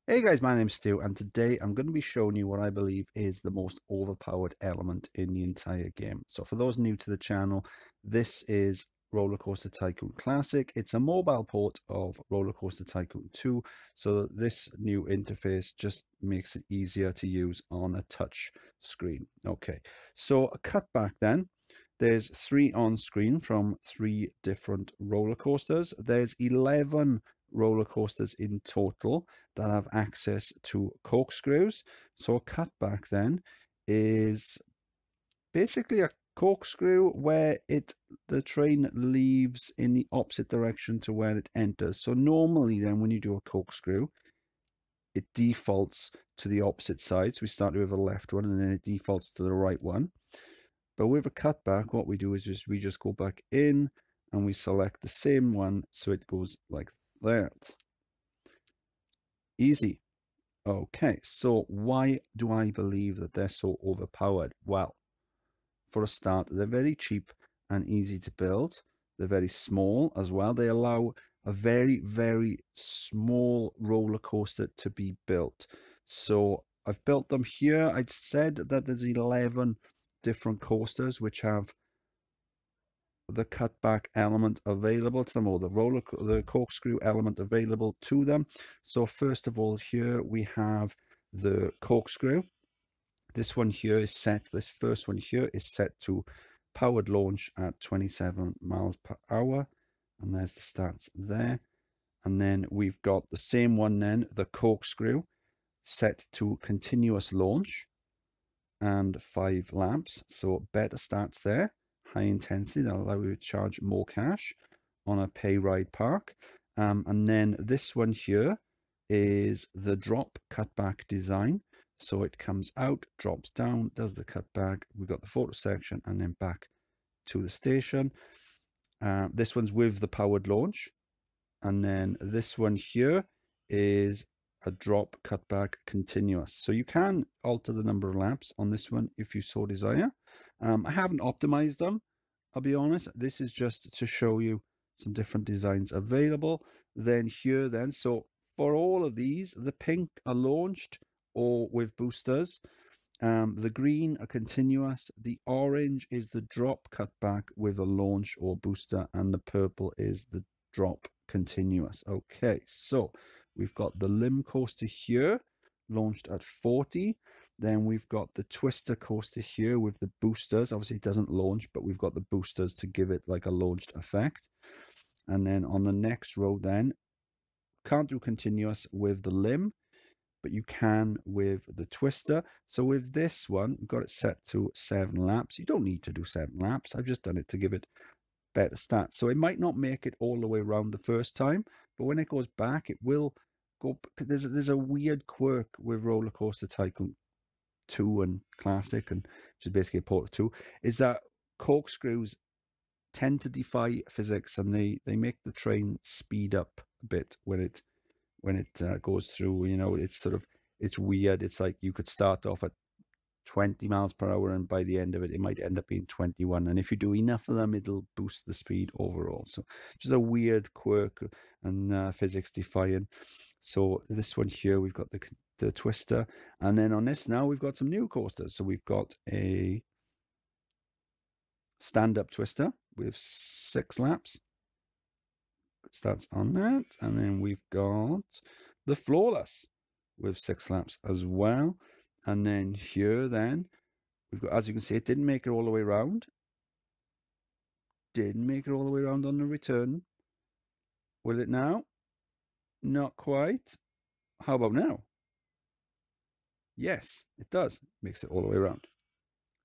Hey guys, my name's Stu, and today I'm going to be showing you what I believe is the most overpowered element in the entire game. So for those new to the channel, this is Rollercoaster Tycoon Classic. It's a mobile port of Rollercoaster Tycoon 2, so this new interface just makes it easier to use on a touch screen. Okay, so a cutback then. There's 3 on screen from 3 different roller coasters. There's 11 roller coasters in total that have access to corkscrews. So a cutback then is basically a corkscrew where the train leaves in the opposite direction to where it enters. So normally then when you do a corkscrew, it defaults to the opposite side. So we start with a left one and then it defaults to the right one. But with a cutback, what we do is we just go back in and we select the same one so it goes like that. Easy. Okay, so why do I believe that they're so overpowered? Well, for a start, they're very cheap and easy to build. They're very small as well. They allow a very, very small roller coaster to be built. So I've built them here. I'd said that there's 11 different coasters which have the cutback element available to them, or the corkscrew element available to them. So first of all, here we have the corkscrew. This first one here is set to powered launch at 27 miles per hour, and there's the stats there. And then we've got the same one then, the corkscrew, set to continuous launch and 5 laps, so better stats there. High intensity, that'll allow you to charge more cash on a pay ride park. And then this one here is the drop cutback design. So it comes out, drops down, does the cutback. We've got the photo section and then back to the station. This one's with the powered launch. And then this one here is a drop cutback continuous. So you can alter the number of laps on this one if you so desire. I haven't optimized them, I'll be honest. This is just to show you some different designs available. Then here then, so for all of these, the pink are launched or with boosters. The green are continuous. The orange is the drop cutback with a launch or booster, and the purple is the drop continuous. Okay, so we've got the limb coaster here, launched at 40. Then we've got the twister coaster here with the boosters. Obviously, it doesn't launch, but we've got the boosters to give it like a launched effect. And then on the next row then, can't do continuous with the limb, but you can with the twister. So with this one, we've got it set to 7 laps. You don't need to do 7 laps. I've just done it to give it better stats. So it might not make it all the way around the first time, but when it goes back, it will go. There's a weird quirk with Rollercoaster Tycoon 2 and Classic, and which is basically a port of 2, is that corkscrews tend to defy physics, and they make the train speed up a bit when it goes through. You know, it's weird. It's like you could start off at 20 miles per hour, and by the end of it, it might end up being 21. And if you do enough of them, it'll boost the speed overall. So just a weird quirk and physics defying. So this one here, we've got the twister. And then on this now, we've got some new coasters. So we've got a stand-up twister with 6 laps. It starts on that. And then we've got the flawless with 6 laps as well. And then here then, we've got, as you can see, it didn't make it all the way around. Didn't make it all the way around on the return. Will it now? Not quite. How about now? Yes, it does. Makes it all the way around.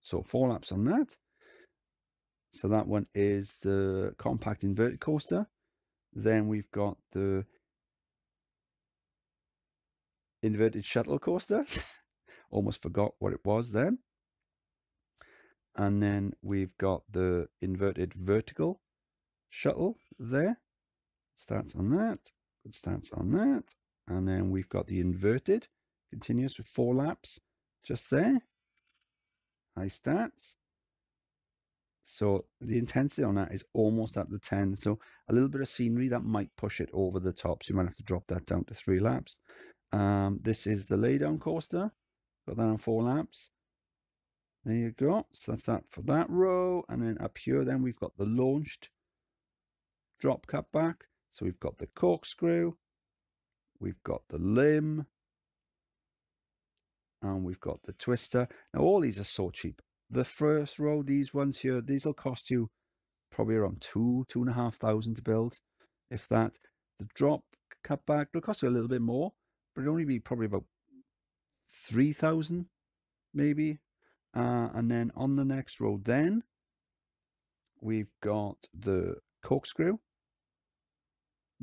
So 4 laps on that. So that one is the compact inverted coaster. Then we've got the inverted shuttle coaster. Almost forgot what it was then. And then we've got the inverted vertical shuttle there. Starts on that. Good starts on that. And then we've got the inverted continuous with 4 laps just there. High stats. So the intensity on that is almost at the 10. So a little bit of scenery that might push it over the top. So you might have to drop that down to 3 laps. This is the lay down coaster. Got that on 4 laps. There you go. So that's that for that row. And then up here, then we've got the launched drop cutback. So we've got the corkscrew, we've got the limb, and we've got the twister. Now all these are so cheap. The first row, these ones here, these will cost you probably around $2,500 to build, if that. The drop cutback will cost you a little bit more, but it'll only be probably about 3,000 maybe. And then on the next row, then we've got the corkscrew.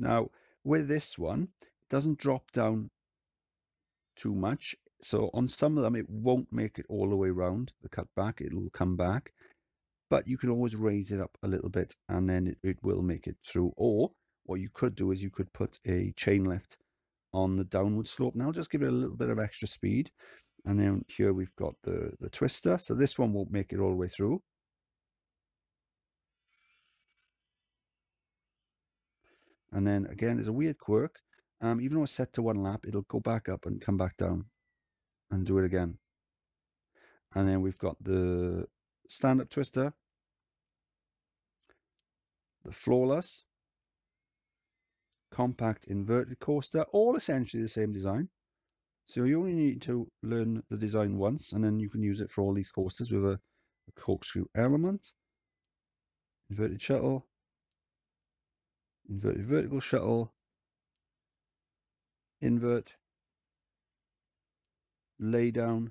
Now with this one, it doesn't drop down too much. So on some of them, it won't make it all the way around the cutback. It'll come back, but you can always raise it up a little bit and then it will make it through. Or what you could do is you could put a chain lift on the downward slope. Now just give it a little bit of extra speed. And then here we've got the twister. So this one won't make it all the way through. And then again, there's a weird quirk. Even though it's set to 1 lap, it'll go back up and come back down and do it again. And then we've got the stand-up twister, the flawless, compact inverted coaster, all essentially the same design. So you only need to learn the design once, and then you can use it for all these coasters with a corkscrew element, inverted shuttle, inverted vertical shuttle, invert, lay down.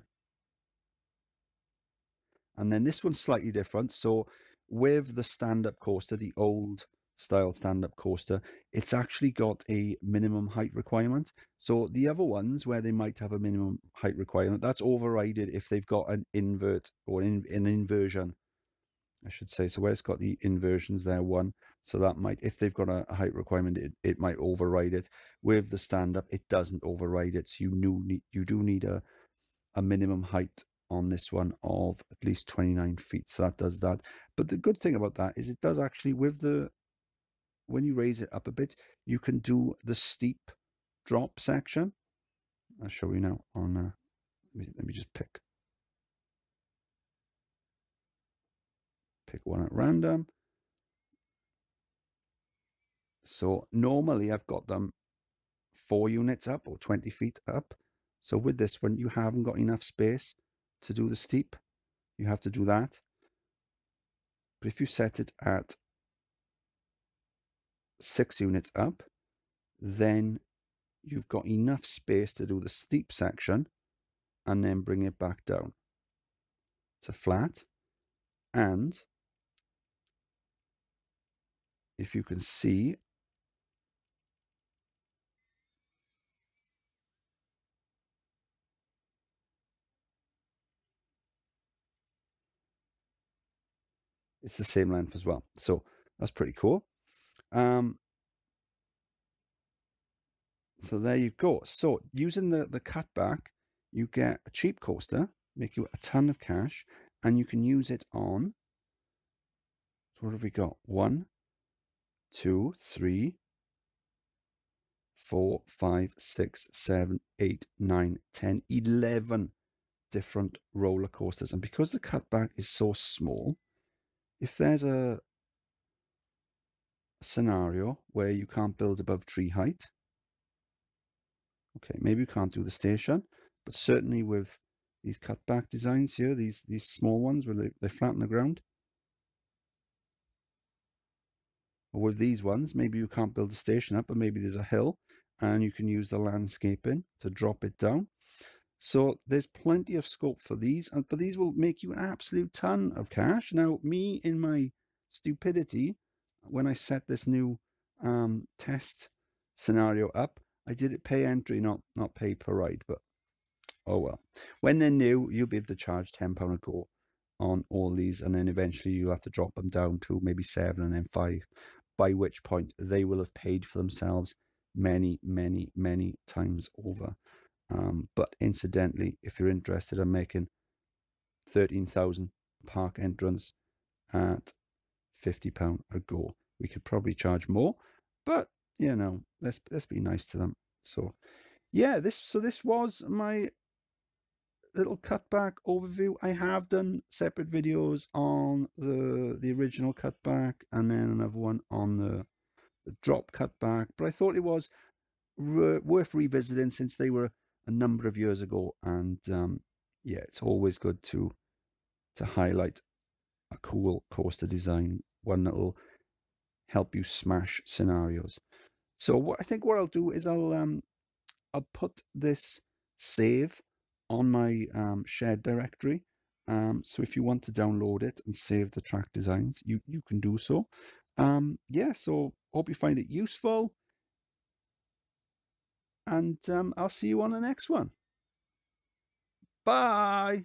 And then this one's slightly different. So with the stand-up coaster, the old style stand-up coaster, it's actually got a minimum height requirement. So the other ones where they might have a minimum height requirement, that's overridden if they've got an invert or an inversion, I should say. So where it's got the inversions there, one, so that might, if they've got a height requirement, it might override it. With the stand-up, it doesn't override it. So you do need a minimum height on this one of at least 29 feet. So that does that. But the good thing about that is it does actually, with the, when you raise it up a bit, you can do the steep drop section. I'll show you now on, let me just pick one at random. So normally I've got them 4 units up or 20 feet up. So with this one, you haven't got enough space to do the steep. You have to do that. But if you set it at 6 units up, then you've got enough space to do the steep section and then bring it back down to flat. And if you can see, it's the same length as well. So that's pretty cool. So there you go. So using the cutback, you get a cheap coaster, make you a ton of cash, and you can use it on, so what have we got? 1, 2, 3, 4, 5, 6, 7, 8, 9, 10, 11 different roller coasters. And because the cutback is so small, if there's a scenario where you can't build above tree height, okay, maybe you can't do the station, but certainly with these cutback designs here, these small ones where they flatten the ground, or with these ones, maybe you can't build a station up, but maybe there's a hill and you can use the landscaping to drop it down. So there's plenty of scope for these, but these will make you an absolute ton of cash. Now, me, in my stupidity, when I set this new test scenario up, I did it pay entry, not pay per ride, but oh well. When they're new, you'll be able to charge £10 a go on all these, and then eventually you'll have to drop them down to maybe 7 and then 5, by which point they will have paid for themselves many, many, many times over. But incidentally, if you're interested in making 13,000 park entrance at £50 a go, we could probably charge more, but you know, let's be nice to them. So yeah, this was my little cutback overview. I have done separate videos on the original cutback and then another one on the drop cutback, but I thought it was worth revisiting since they were a number of years ago. And yeah, it's always good to highlight a cool coaster design, one that'll help you smash scenarios. So what I think what I'll do is I'll put this save on my shared directory. So if you want to download it and save the track designs, you can do so. Yeah, so hope you find it useful, and I'll see you on the next one. Bye.